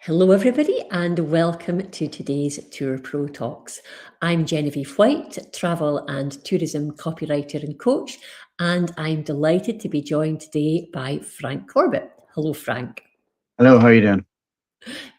Hello, everybody, and welcome to today's Tour Pro Talks. I'm Genevieve White, travel and tourism copywriter and coach, and I'm delighted to be joined today by Frank Corbett. Hello, Frank. Hello, how are you doing?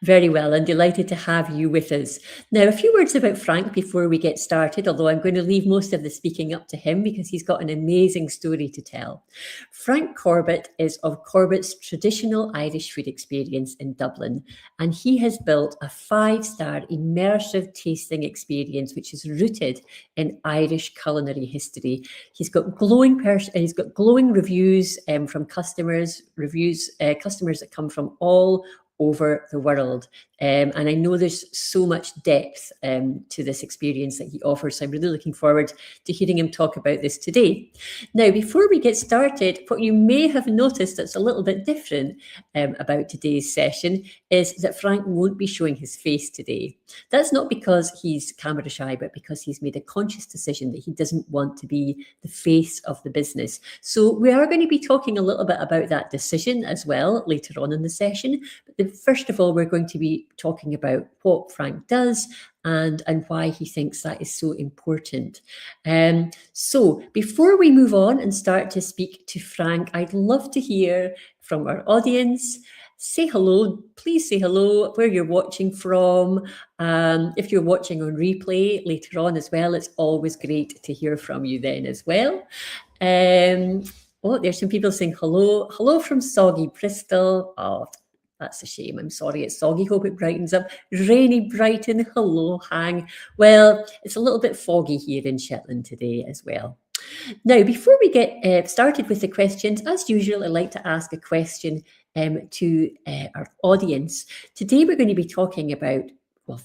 Very well, and delighted to have you with us. Now, a few words about Frank before we get started, although I'm going to leave most of the speaking up to him because he's got an amazing story to tell. Frank Corbett is of Corbett's traditional Irish food experience in Dublin, and he has built a 5-star immersive tasting experience which is rooted in Irish culinary history. He's got glowing reviews from customers that come from all over the world. And I know there's so much depth to this experience that he offers. So I'm really looking forward to hearing him talk about this today. Now, before we get started, what you may have noticed that's a little bit different about today's session is that Frank won't be showing his face today. That's not because he's camera shy, but because he's made a conscious decision that he doesn't want to be the face of the business. So we are going to be talking a little bit about that decision as well later on in the session. But first of all, we're going to be talking about what Frank does and why he thinks that is so important. So before we move on and start to speak to Frank, I'd love to hear from our audience. Say hello, please say hello, where you're watching from. If you're watching on replay later on as well, it's always great to hear from you then as well. Oh, there's some people saying hello. Hello from soggy Bristol. Oh, that's a shame. I'm sorry. It's soggy. Hope it brightens up. Rainy Brighton. Hello, Hang. Well, it's a little bit foggy here in Shetland today as well. Now, before we get started with the questions, as usual, I like to ask a question to our audience. Today, we're going to be talking about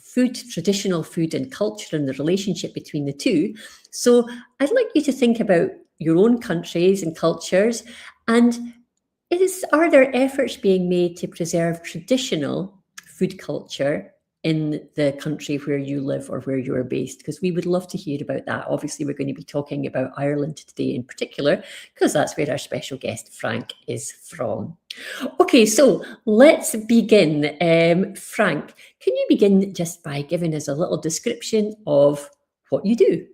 food, traditional food and culture and the relationship between the two. So I'd like you to think about your own countries and cultures, and are there efforts being made to preserve traditional food culture in the country where you live or where you're based? Because we would love to hear about that. Obviously, we're going to be talking about Ireland today in particular, because that's where our special guest, Frank, is from. Okay, so let's begin. Frank, can you begin just by giving us a little description of what you do?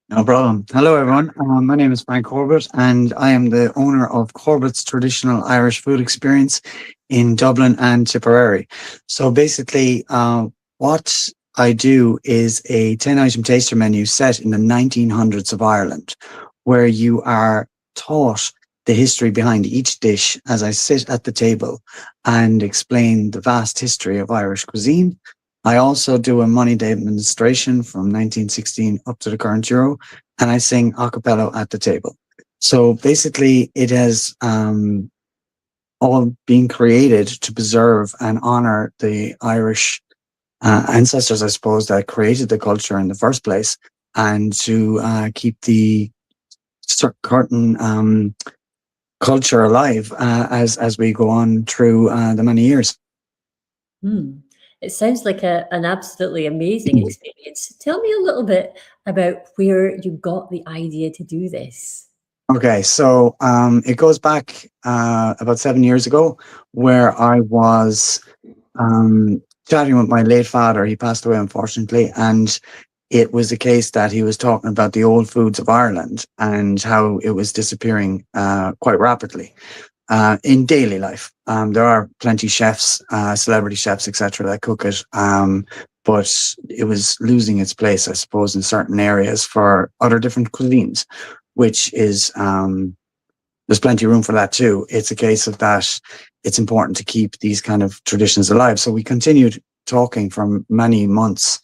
No problem. Hello, everyone. My name is Frank Corbett, and I am the owner of Corbett's Traditional Irish Food Experience in Dublin and Tipperary. So basically, what I do is a 10-item taster menu set in the 1900s of Ireland, where you are taught the history behind each dish as I sit at the table and explain the vast history of Irish cuisine. I also do a money demonstration from 1916 up to the current euro, and I sing a cappella at the table. So basically, it has all been created to preserve and honor the Irish ancestors, I suppose, that created the culture in the first place, and to keep the certain culture alive as we go on through the many years. It sounds like an absolutely amazing experience. Tell me a little bit about where you got the idea to do this. Okay, so it goes back about 7 years ago, where I was chatting with my late father. He passed away, unfortunately, and it was a case that he was talking about the old foods of Ireland and how it was disappearing quite rapidly. In daily life, there are plenty chefs, celebrity chefs, etc., that cook it, but it was losing its place, I suppose, in certain areas for other different cuisines, which is there's plenty of room for that too. It's a case of that it's important to keep these kind of traditions alive. So we continued talking for many months,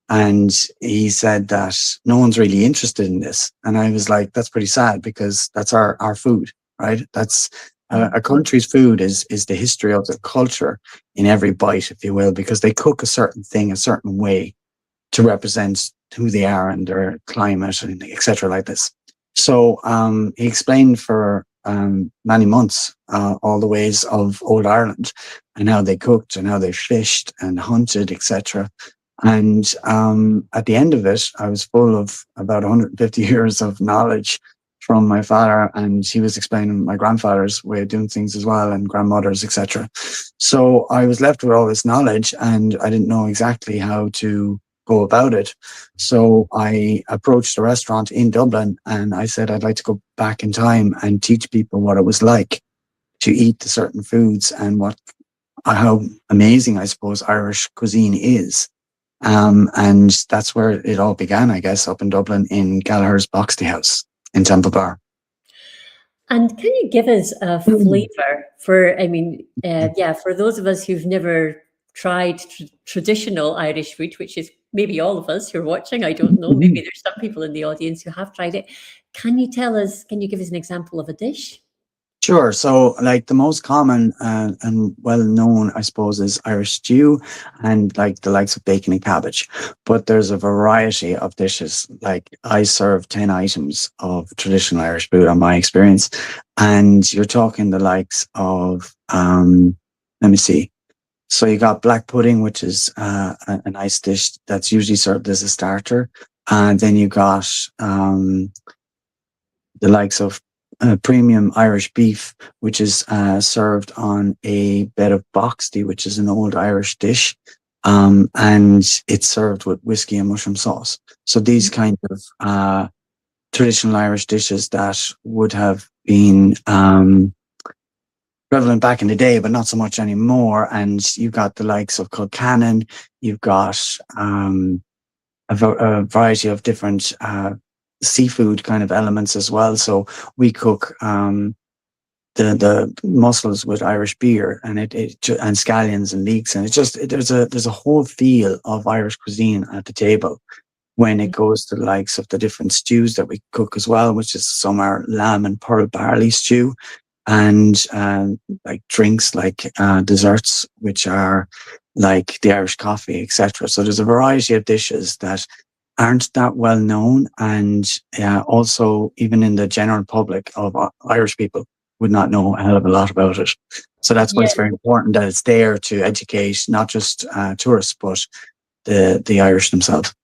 and he said that no one's really interested in this, and I was like, that's pretty sad, because that's our food, right? That's a country's food is the history of the culture in every bite, if you will, because they cook a certain thing a certain way to represent who they are and their climate and etc. like this. So he explained for many months all the ways of old Ireland and how they cooked and how they fished and hunted, etc. And at the end of it, I was full of about 150 years of knowledge from my father, and he was explaining my grandfather's way of doing things as well, and grandmother's, etc. So I was left with all this knowledge, and I didn't know exactly how to go about it. So I approached a restaurant in Dublin, and I said I'd like to go back in time and teach people what it was like to eat the certain foods, and how amazing, I suppose, Irish cuisine is. And that's where it all began, I guess, up in Dublin in Gallagher's Boxty House in Temple Bar. And can you give us a flavor for, I mean, yeah, for those of us who've never tried traditional Irish food, which is maybe all of us who are watching, I don't know, maybe there's some people in the audience who have tried it. Can you give us an example of a dish? Sure. So, like the most common and well known, I suppose, is Irish stew and like the likes of bacon and cabbage. But there's a variety of dishes. Like I serve 10 items of traditional Irish food on my experience. And you're talking the likes of, let me see. So you got black pudding, which is a nice dish that's usually served as a starter. And then you got the likes of premium Irish beef, which is served on a bed of boxty, which is an old Irish dish. And it's served with whiskey and mushroom sauce. So these kind of traditional Irish dishes that would have been prevalent back in the day, but not so much anymore. And you've got the likes of Kilcannon, you've got a variety of different seafood kind of elements as well. So we cook the mussels with Irish beer, and and scallions and leeks, and there's a whole feel of Irish cuisine at the table when it goes to the likes of the different stews that we cook as well, which is some are lamb and pearl barley stew, and like drinks like desserts, which are like the Irish coffee, etc. So there's a variety of dishes that aren't that well known, and also even in the general public of Irish people would not know a hell of a lot about it. So that's why it's very important that it's there to educate not just tourists, but the Irish themselves.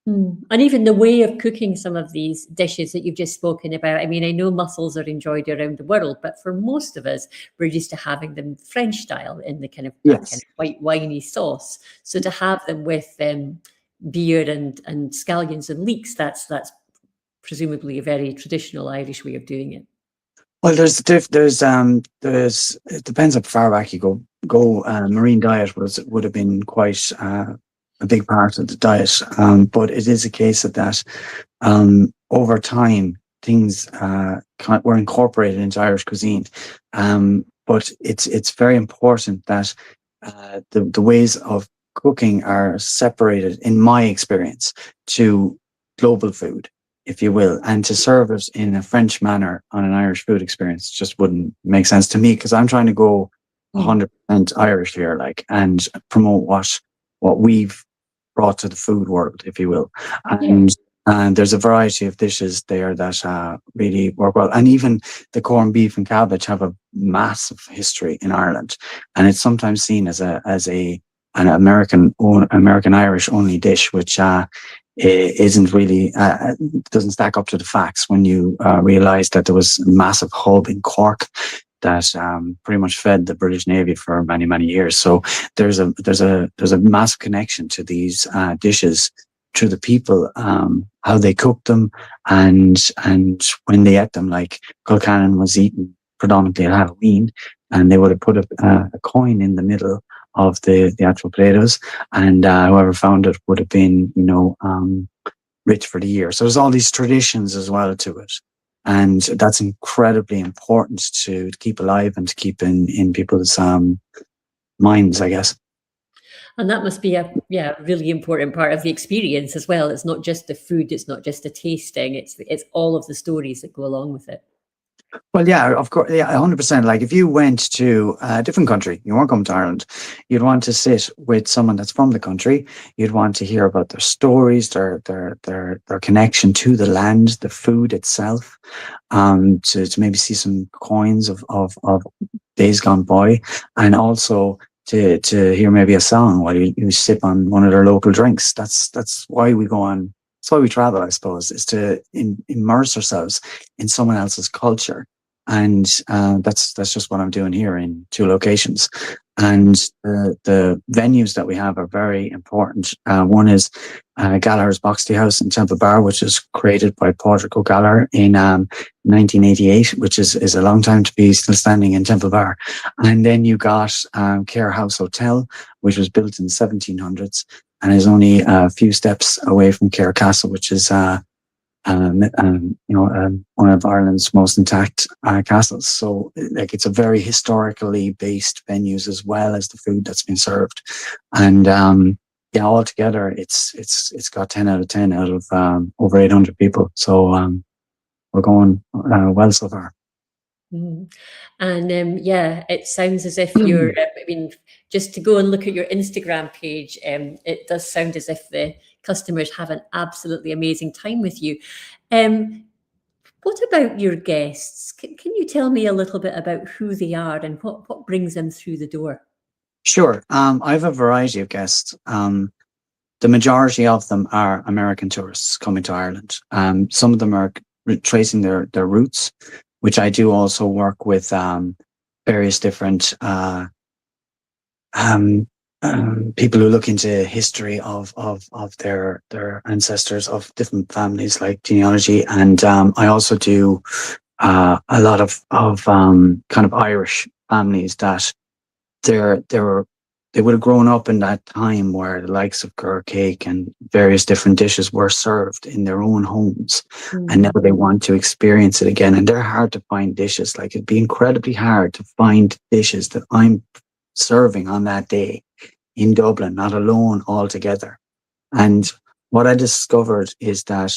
And even the way of cooking some of these dishes that you've just spoken about. I mean, I know mussels are enjoyed around the world, but for most of us, we're used to having them French style in the kind of, that kind of white winey sauce. So to have them with beer and scallions and leeks, that's presumably a very traditional Irish way of doing it. Well, there's it depends how far back you go. Marine diet would have been quite a big part of the diet, but it is a case of that over time things were incorporated into Irish cuisine. But it's very important that the ways of cooking are separated, in my experience, to global food, if you will, and to serve it in a French manner on an Irish food experience just wouldn't make sense to me, because I'm trying to go 100% Irish here, like, and promote what we've brought to the food world, if you will. And there's a variety of dishes there that really work well. And even the corned beef and cabbage have a massive history in Ireland, and it's sometimes seen as an American Irish only dish, which isn't really doesn't stack up to the facts when you realize that there was a massive hub in Cork that pretty much fed the British Navy for many years. So there's a massive connection to these dishes through the people, how they cooked them, and when they ate them. Like Kilcannon was eaten predominantly at Halloween, and they would have put a coin in the middle of the actual potatoes, and whoever found it would have been, rich for the year. So there's all these traditions as well to it. And that's incredibly important to keep alive and to keep in people's minds, I guess. And that must be a really important part of the experience as well. It's not just the food, it's not just the tasting, it's all of the stories that go along with it. Well, yeah, of course, yeah, 100%. Like if you went to a different country, you weren't coming to Ireland, you'd want to sit with someone that's from the country. You'd want to hear about their stories, their connection to the land, the food itself, to maybe see some coins of days gone by, and also to hear maybe a song while you sip on one of their local drinks. That's why we go on that's why we travel, I suppose, is to immerse ourselves in someone else's culture. And that's just what I'm doing here in 2 locations. And the venues that we have are very important. One is Gallagher's Box Tea House in Temple Bar, which was created by Padraig O'Gallagher in 1988, which is a long time to be still standing in Temple Bar. And then you got Care House Hotel, which was built in the 1700s and is only a few steps away from Care Castle, which is one of Ireland's most intact castles. So, like, it's a very historically based venues as well as the food that's been served, and yeah, altogether, it's got 10 out of 10 out of over 800 people. So we're going well so far. Mm. And yeah, it sounds as if you're, I mean, just to go and look at your Instagram page, it does sound as if the customers have an absolutely amazing time with you. What about your guests? Can you tell me a little bit about who they are and what brings them through the door? Sure. I have a variety of guests. The majority of them are American tourists coming to Ireland. Some of them are tracing their roots, which I do also work with various different people who look into history of their ancestors, of different families, like genealogy. And I also do a lot of kind of Irish families that they would have grown up in that time where the likes of curd cake and various different dishes were served in their own homes. And now they want to experience it again. And they're hard to find dishes. Like, it'd be incredibly hard to find dishes that I'm serving on that day in Dublin, not alone altogether. And what I discovered is that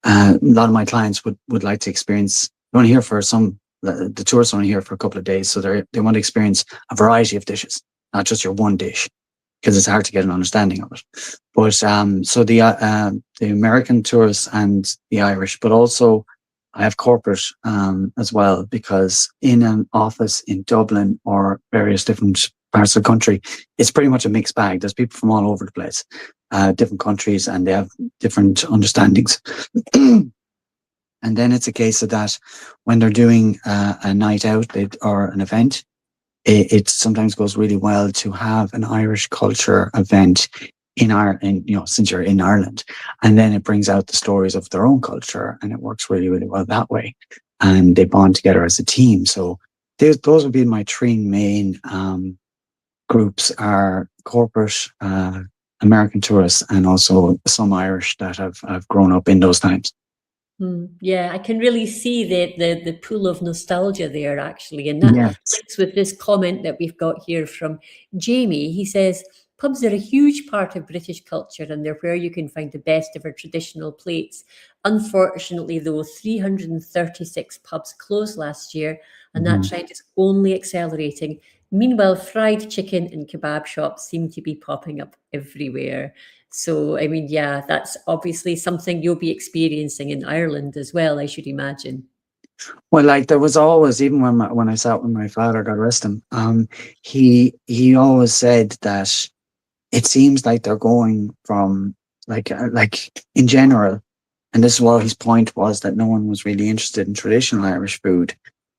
a lot of my clients would like to experience, they're only here for the tourists are only here for a couple of days. So they want to experience a variety of dishes, not just your one dish, because it's hard to get an understanding of it. But so the American tourists and the Irish, but also I have corporate as well, because in an office in Dublin or various different parts of the country, it's pretty much a mixed bag. There's people from all over the place, different countries, and they have different understandings. And then it's a case of that when they're doing a night out or an event, it sometimes goes really well to have an Irish culture event in Ireland, since you're in Ireland, and then it brings out the stories of their own culture, and it works really, really well that way. And they bond together as a team. So those would be my 3 main groups: are corporate, American tourists, and also some Irish that have grown up in those times. Yeah, I can really see the pool of nostalgia there, actually. And that links with this comment that we've got here from Jamie. He says, pubs are a huge part of British culture and they're where you can find the best of our traditional plates. Unfortunately, though, 336 pubs closed last year, and that trend is only accelerating. Meanwhile, fried chicken and kebab shops seem to be popping up everywhere. So, I mean, yeah, that's obviously something you'll be experiencing in Ireland as well, I should imagine. Well, like, there was always, even when I sat with my father, God rest him, he always said that it seems like they're going from like in general, and this is what his point was, that no one was really interested in traditional Irish food,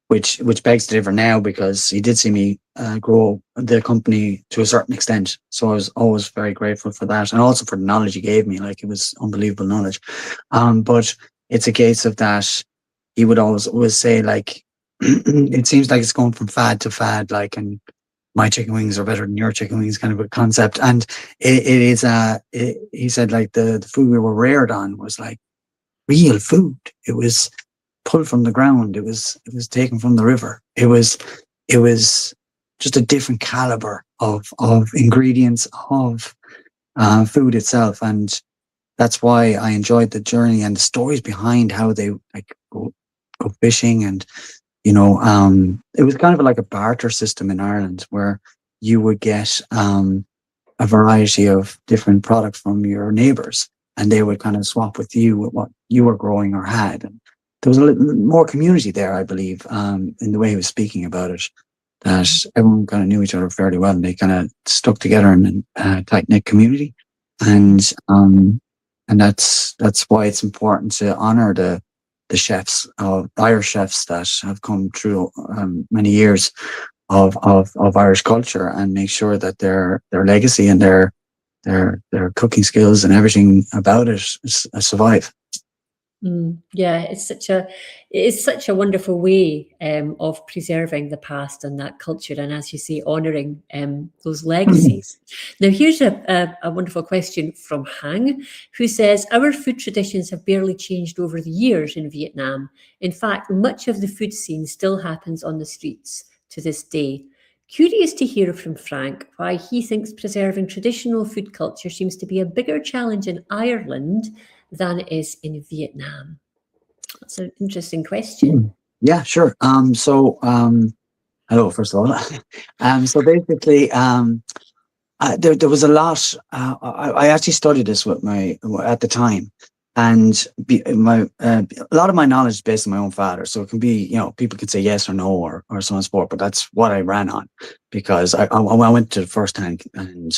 which begs to differ now, because he did see me grow the company to a certain extent. So I was always very grateful for that, and also for the knowledge he gave me. Like, it was unbelievable knowledge. But it's a case of that he would always say, like, it seems like it's going from fad to fad, like, and my chicken wings are better than your chicken wings, kind of a concept. And it is he said, like, the food we were reared on was like real food. It was pulled from the ground. It was taken from the river. It was just a different caliber of ingredients, of food itself. And that's why I enjoyed the journey and the stories behind how they like go fishing. And it was kind of like a barter system in Ireland, where you would get a variety of different products from your neighbors, and they would kind of swap with you with what you were growing or had. And there was a little more community there, I believe, in the way he was speaking about it, that everyone kind of knew each other fairly well, and they kind of stuck together in a tight-knit community. And and that's why it's important to honor the chefs, Irish chefs that have come through many years of Irish culture, and make sure that their legacy and their cooking skills and everything about it survive. Yeah, it's such a wonderful way of preserving the past and that culture, and as you say, honouring those legacies. Now, here's a wonderful question from Hang, who says, our food traditions have barely changed over the years in Vietnam. In fact, much of the food scene still happens on the streets to this day. Curious to hear from Frank why he thinks preserving traditional food culture seems to be a bigger challenge in Ireland than it is in Vietnam. That's an interesting question. Yeah, sure. Hello, first of all. So basically, there was a lot. I actually studied this with at the time, and a lot of my knowledge is based on my own father. So it can be, people could say yes or no or so on and so forth, but that's what I ran on, because I went to the first hand and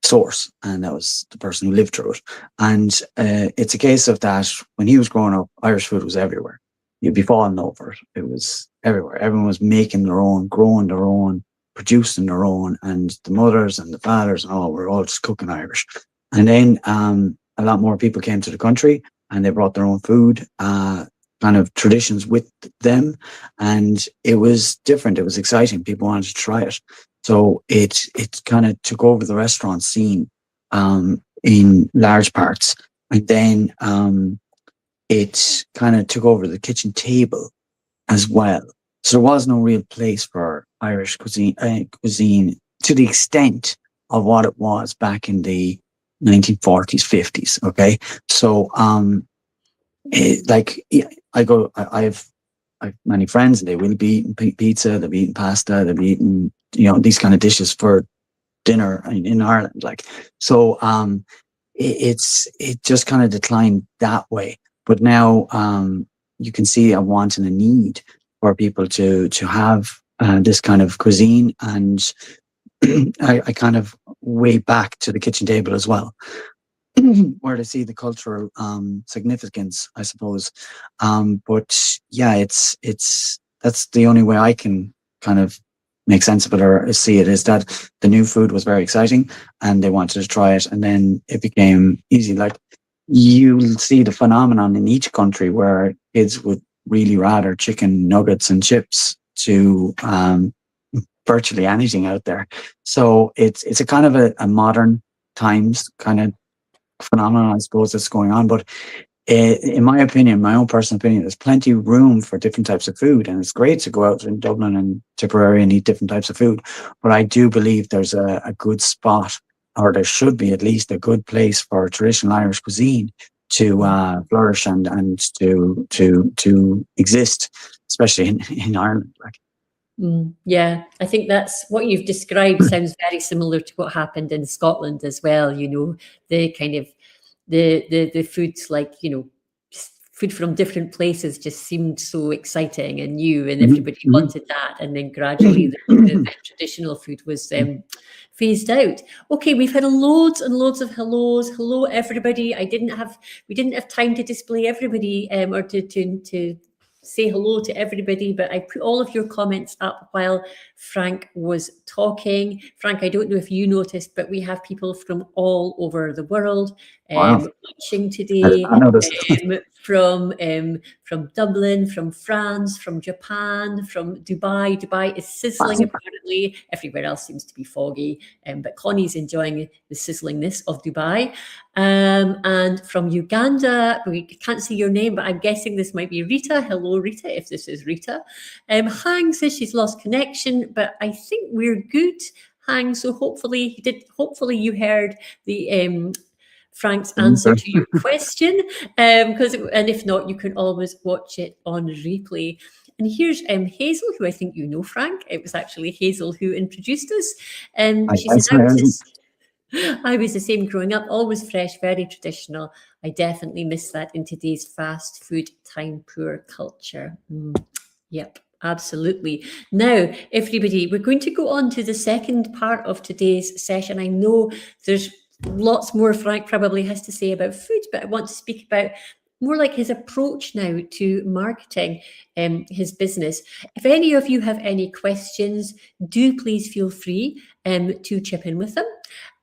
source, and that was the person who lived through it. And it's a case of that when he was growing up, Irish food was everywhere. You'd be falling over it. It was everywhere. Everyone was making their own, growing their own, producing their own, and the mothers and the fathers and all were all just cooking Irish. And then a lot more people came to the country, and they brought their own food, kind of traditions with them, and it was different. It was exciting. People wanted to try it. So it kind of took over the restaurant scene in large parts, and then it kind of took over the kitchen table as well. So there was no real place for Irish cuisine to the extent of what it was back in the 1940s, 50s. Okay, so I have many friends, and they will be eating pizza, they'll be eating pasta, they'll be eating, these kind of dishes for dinner in Ireland. So it just kind of declined that way. But now you can see a want and a need for people to have this kind of cuisine, and I kind of way back to the kitchen table as well, where to see the cultural significance, I suppose. But yeah, that's the only way I can kind of make sense of it or see it, is that the new food was very exciting and they wanted to try it, and then it became easy. Like, you'll see the phenomenon in each country where kids would really rather chicken nuggets and chips to virtually anything out there. So it's a kind of a modern times kind of phenomenon, I suppose, that's going on. But in my opinion, my own personal opinion, there's plenty of room for different types of food, and it's great to go out in Dublin and Tipperary and eat different types of food. But I do believe there's a good spot, or there should be at least a good place for traditional Irish cuisine to flourish and to exist, especially in Ireland. Yeah, I think that's what you've described sounds very similar to what happened in Scotland as well. The kind of the foods, like, food from different places just seemed so exciting and new, and everybody wanted that. And then gradually the traditional food was phased out. Okay, we've had loads and loads of hellos. Hello, everybody. We didn't have time to display everybody or to say hello to everybody, but I put all of your comments up while Frank was talking. Frank, I don't know if you noticed, but we have people from all over the world watching today. I noticed. From Dublin, from France, from Japan, from Dubai. Dubai is sizzling, apparently. Everywhere else seems to be foggy, but Connie's enjoying the sizzlingness of Dubai. And from Uganda, we can't see your name, but I'm guessing this might be Rita. Hello, Rita, if this is Rita. Hang says she's lost connection, but I think we're good, Hang. So hopefully you heard the Frank's answer to your question, and if not, you can always watch it on replay. And here's Hazel, who I think you know, Frank. It was actually Hazel who introduced us. She said, I was the same growing up, always fresh, very traditional. I definitely miss that in today's fast food, time poor culture. Yep, absolutely. Now, everybody, we're going to go on to the second part of today's session. I know there's lots more Frank probably has to say about food, but I want to speak about more like his approach now to marketing his business. If any of you have any questions, do please feel free to chip in with them.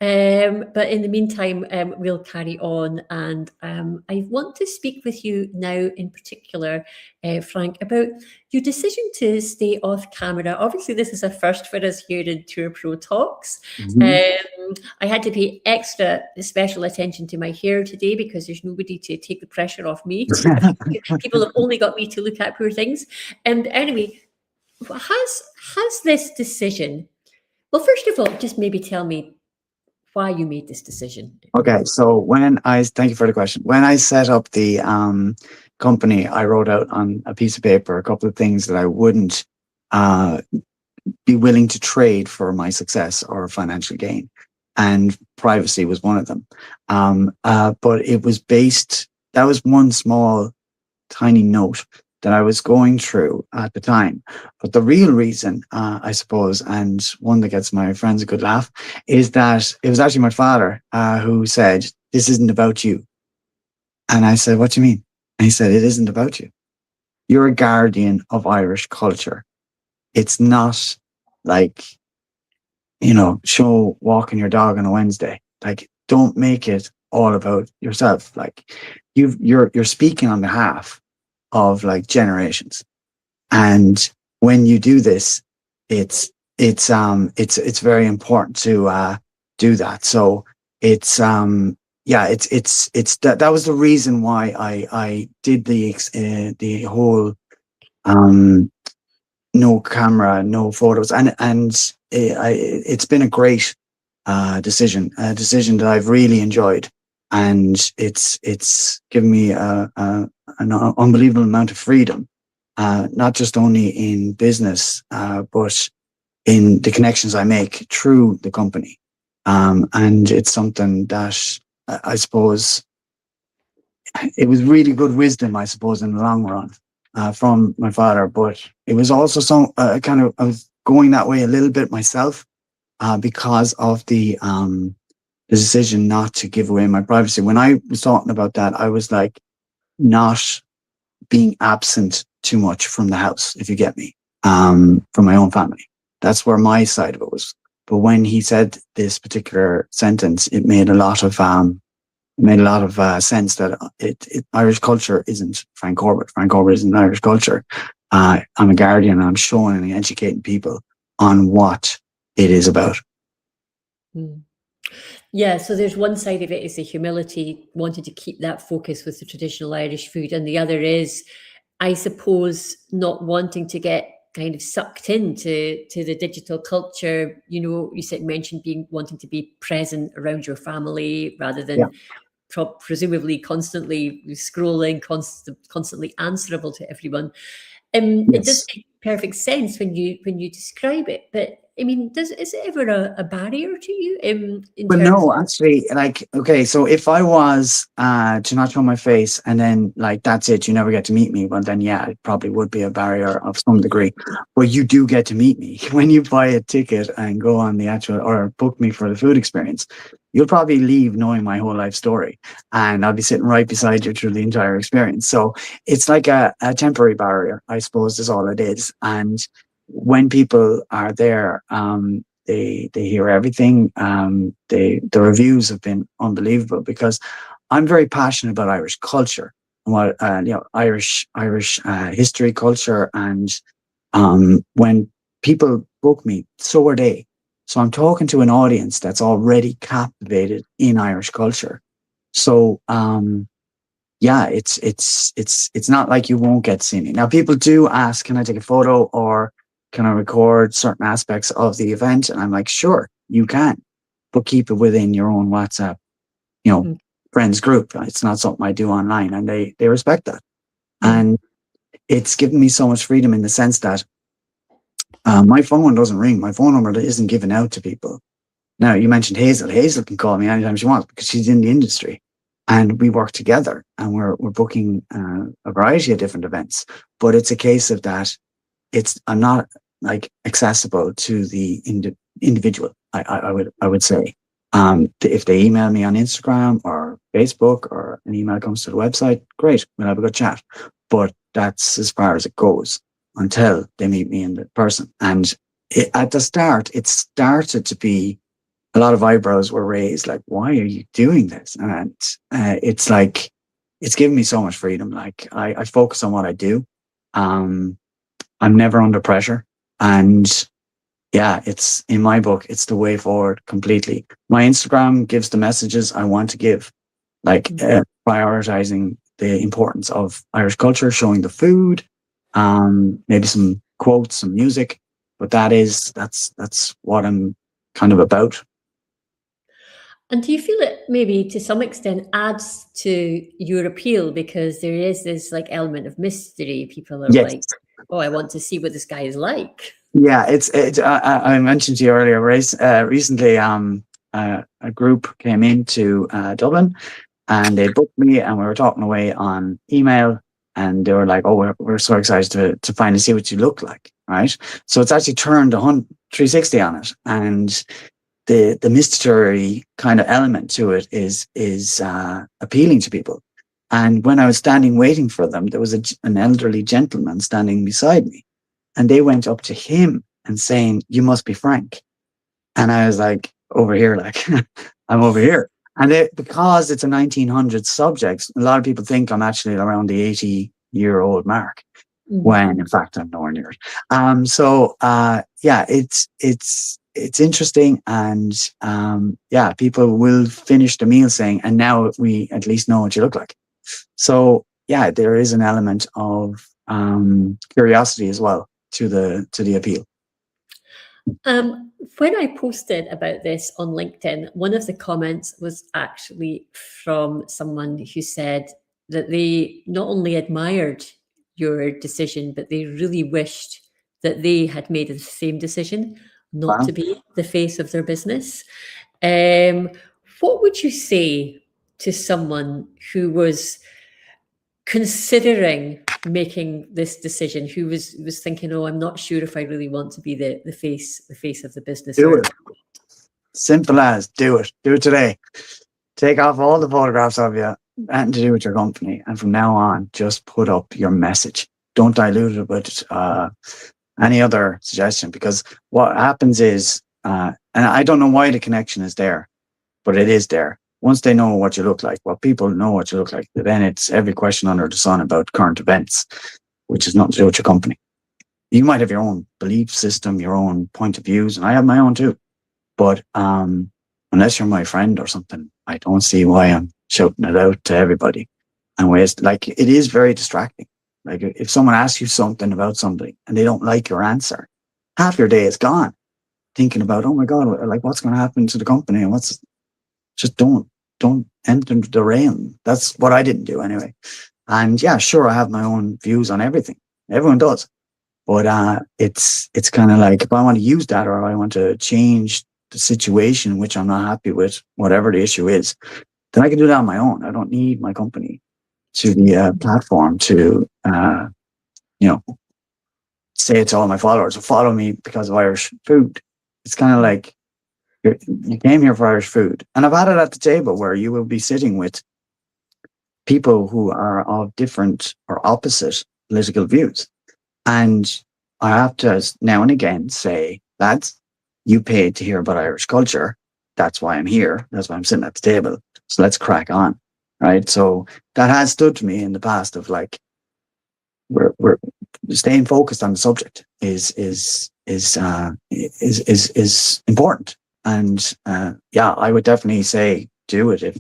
But in the meantime, we'll carry on. And I want to speak with you now in particular, Frank, about your decision to stay off camera. Obviously, this is a first for us here in Tour Pro Talks. I had to pay extra special attention to my hair today because there's nobody to take the pressure off me. People have only got me to look at poor things. And anyway, has this decision? Well, first of all, just maybe tell me why you made this decision. Okay, so thank you for the question. When I set up the company, I wrote out on a piece of paper a couple of things that I wouldn't be willing to trade for my success or financial gain, and privacy was one of them. But it was that was one small, tiny note that I was going through at the time. But the real reason, I suppose, and one that gets my friends a good laugh, is that it was actually my father who said, "This isn't about you." And I said, "What do you mean?" And he said, "It isn't about you. You're a guardian of Irish culture. It's not like, show walking your dog on a Wednesday. Like, don't make it all about yourself. Like, you're speaking on behalf of like generations, and when you do this, it's very important to do that. So it's that was the reason why I did the whole no camera, no photos, and it's been a great decision, a decision that I've really enjoyed, and it's given me an unbelievable amount of freedom, not just only in business, but in the connections I make through the company. And it's something that I suppose it was really good wisdom, I suppose, in the long run, from my father. But it was also some I was going that way a little bit myself, because of the decision not to give away my privacy. When I was talking about that, I was like, not being absent too much from the house, if you get me, from my own family. That's where my side of it was. But when he said this particular sentence, it made a lot of sense that Irish culture isn't Frank Corbett. Frank Corbett isn't Irish culture. I'm a guardian, and I'm showing and educating people on what it is about. Yeah, so there's one side of it is the humility, wanting to keep that focus with the traditional Irish food, and the other is, I suppose, not wanting to get kind of sucked into the digital culture. You mentioned wanting to be present around your family rather than presumably constantly scrolling, constantly answerable to everyone. Yes. It does make perfect sense when you describe it, but I mean, is it ever a barrier to you? But no, actually, like, okay, so if I was to not show my face and then like that's it, you never get to meet me, well then yeah, it probably would be a barrier of some degree. But you do get to meet me when you buy a ticket and go on the actual or book me for the food experience. You'll probably leave knowing my whole life story, and I'll be sitting right beside you through the entire experience. So it's like a temporary barrier, I suppose, is all it is. And when people are there, they hear everything. The reviews have been unbelievable because I'm very passionate about Irish culture and what Irish history, culture, and when people book me, so are they. So I'm talking to an audience that's already captivated in Irish culture. So yeah, it's not like you won't get to see me. Now people do ask, can I take a photo or can I record certain aspects of the event? And I'm like, sure, you can, but keep it within your own WhatsApp, friends group. It's not something I do online, and they respect that. And it's given me so much freedom in the sense that my phone doesn't ring. My phone number isn't given out to people. Now, you mentioned Hazel. Hazel can call me anytime she wants because she's in the industry, and we work together, and we're booking a variety of different events. But it's a case of that I'm not like accessible to the individual. I would say, If they email me on Instagram or Facebook, or an email comes to the website, great, we'll have a good chat. But that's as far as it goes until they meet me in person. And at the start, it started to be, a lot of eyebrows were raised, like, why are you doing this? And it's like, it's given me so much freedom. Like, I focus on what I do. I'm never under pressure. And yeah, it's, in my book, it's the way forward completely. My Instagram gives the messages I want to give, like prioritizing the importance of Irish culture, showing the food, maybe some quotes, some music. But that's what I'm kind of about. And do you feel it maybe to some extent adds to your appeal, because there is this like element of mystery? People are Yes. like, oh, I want to see what this guy is like. Yeah, I mentioned to you earlier, recently, a group came into Dublin, and they booked me, and we were talking away on email, and they were like, "Oh, we're so excited to finally see what you look like." Right, so it's actually turned 360 on it, and the mystery kind of element to it is appealing to people. And when I was standing waiting for them, there was an elderly gentleman standing beside me, and they went up to him and saying, "You must be Frank." And I was like, over here, like, I'm over here. And because it's a 1900s subject, a lot of people think I'm actually around the 80-year-old mark, when in fact I'm nowhere near it. Yeah, it's interesting. And yeah, people will finish the meal saying, "And now we at least know what you look like." So yeah, there is an element of curiosity as well to the appeal. When I posted about this on LinkedIn, one of the comments was actually from someone who said that they not only admired your decision, but they really wished that they had made the same decision not Wow. to be the face of their business. Um, what would you say to someone who was considering making this decision, who was thinking, "Oh, I'm not sure if I really want to be the face of the business"? Do it. Simple as do it. Do it today. Take off all the photographs of you and to do with your company, and from now on, just put up your message. Don't dilute it with any other suggestion, because what happens is, and I don't know why the connection is there, but it is there. Once they know what you look like, well, people know what you look like, then it's every question under the sun about current events, which is nothing to do with your company. You might have your own belief system, your own point of views, and I have my own too. But unless you're my friend or something, I don't see why I'm shouting it out to everybody. And waste, like, it is very distracting. Like, if someone asks you something about something and they don't like your answer, half your day is gone thinking about, oh my God, like, what's going to happen to the company, and just don't enter the rain. That's what I didn't do anyway. And yeah, sure, I have my own views on everything. Everyone does. But it's kind of like, if I want to use that, or I want to change the situation which I'm not happy with, whatever the issue is, then I can do that on my own. I don't need my company to be a platform to, say it to all my followers, follow me because of Irish food. It's kind of like, you came here for Irish food. And I've had it at the table where you will be sitting with people who are of different or opposite political views. And I have to now and again say, lads, you paid to hear about Irish culture. That's why I'm here. That's why I'm sitting at the table. So let's crack on. Right. So that has stood to me in the past, of like, we're staying focused on the subject is important. And yeah, I would definitely say do it if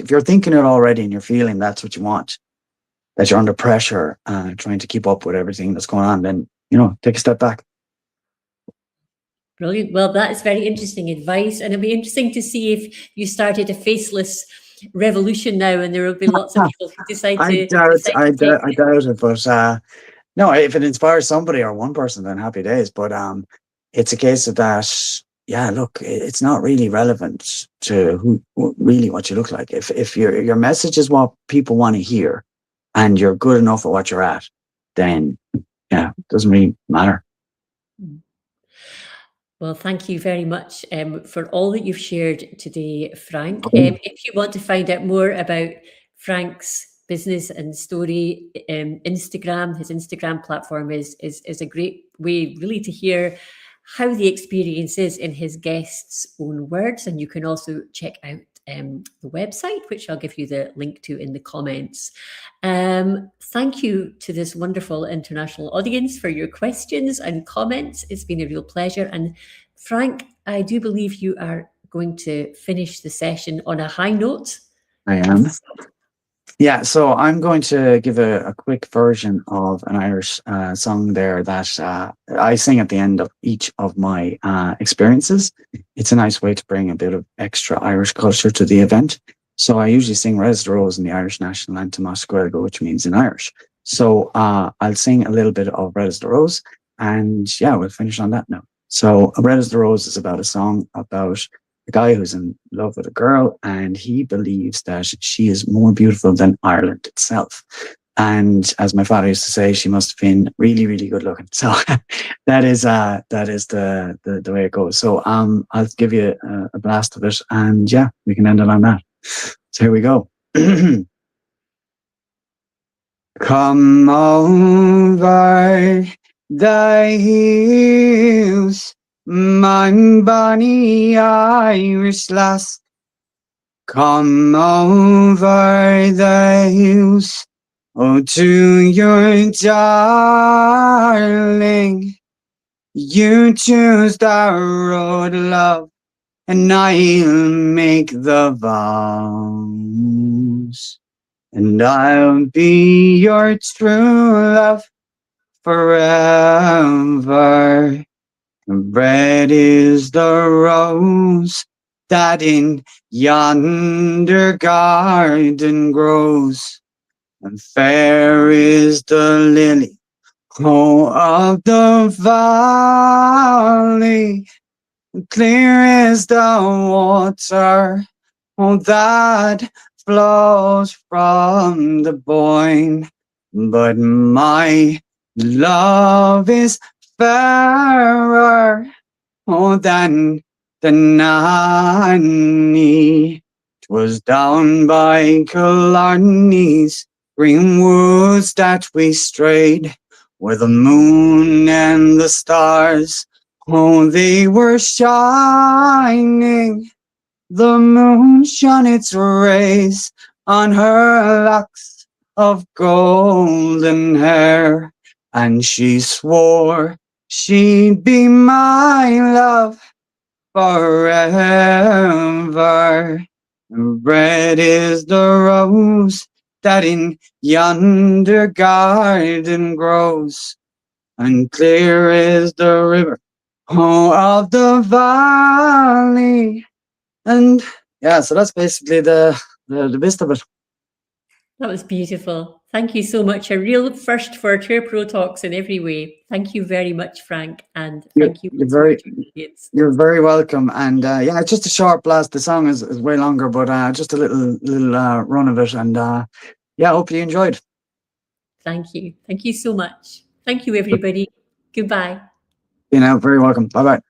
you're thinking it already and you're feeling that's what you want, that you're under pressure, trying to keep up with everything that's going on, then take a step back. Brilliant. Well, that is very interesting advice, and it'll be interesting to see if you started a faceless revolution now, and there will be lots of people who decide to. I doubt it, but no, if it inspires somebody or one person, then happy days. But it's a case of that. Yeah, look, it's not really relevant to really what you look like. If your message is what people want to hear, and you're good enough at what you're at, then yeah, it doesn't really matter. Well, thank you very much for all that you've shared today, Frank. If you want to find out more about Frank's business and story, Instagram, his Instagram platform is a great way really to hear how the experience is in his guests' own words. And you can also check out the website, which I'll give you the link to in the comments. Thank you to this wonderful international audience for your questions and comments. It's been a real pleasure. And Frank, I do believe you are going to finish the session on a high note. I am. Yeah, so I'm going to give a quick version of an Irish song there that I sing at the end of each of my experiences. It's a nice way to bring a bit of extra Irish culture to the event. So I usually sing Red as the Rose in the Irish national anthem, Oscar, which means in Irish. So I'll sing a little bit of Red as the Rose, and yeah, we'll finish on that note. So Red as the Rose is about a song about a guy who's in love with a girl, and he believes that she is more beautiful than Ireland itself. And as my father used to say, she must have been really, really good looking. So that is the way it goes. So I'll give you a blast of it, and yeah, we can end it on that. So here we go. Come over the hills, my bonny Irish lass. Come over the hills, oh, to your darling. You choose the road, love, and I'll make the vows. And I'll be your true love forever. Red is the rose that in yonder garden grows, and fair is the lily, oh, of the valley. Clear is the water, oh, that flows from the Boyne. But my love is fairer, oh, than the Nanny. 'Twas down by Killarney's green woods that we strayed, where the moon and the stars, oh, they were shining. The moon shone its rays on her locks of golden hair, and she swore she'd be my love forever. Red is the rose that in yonder garden grows, and clear is the river, oh, of the valley. And yeah, so that's basically the gist of it. That was beautiful. Thank you so much. A real first for Tour Pro Talks in every way. Thank you very much, Frank, and thank you. You're very welcome. And yeah, it's just a short blast. The song is way longer, but just a little run of it. And yeah, I hope you enjoyed. Thank you. Thank you so much. Thank you, everybody. Goodbye. You know, very welcome. Bye bye.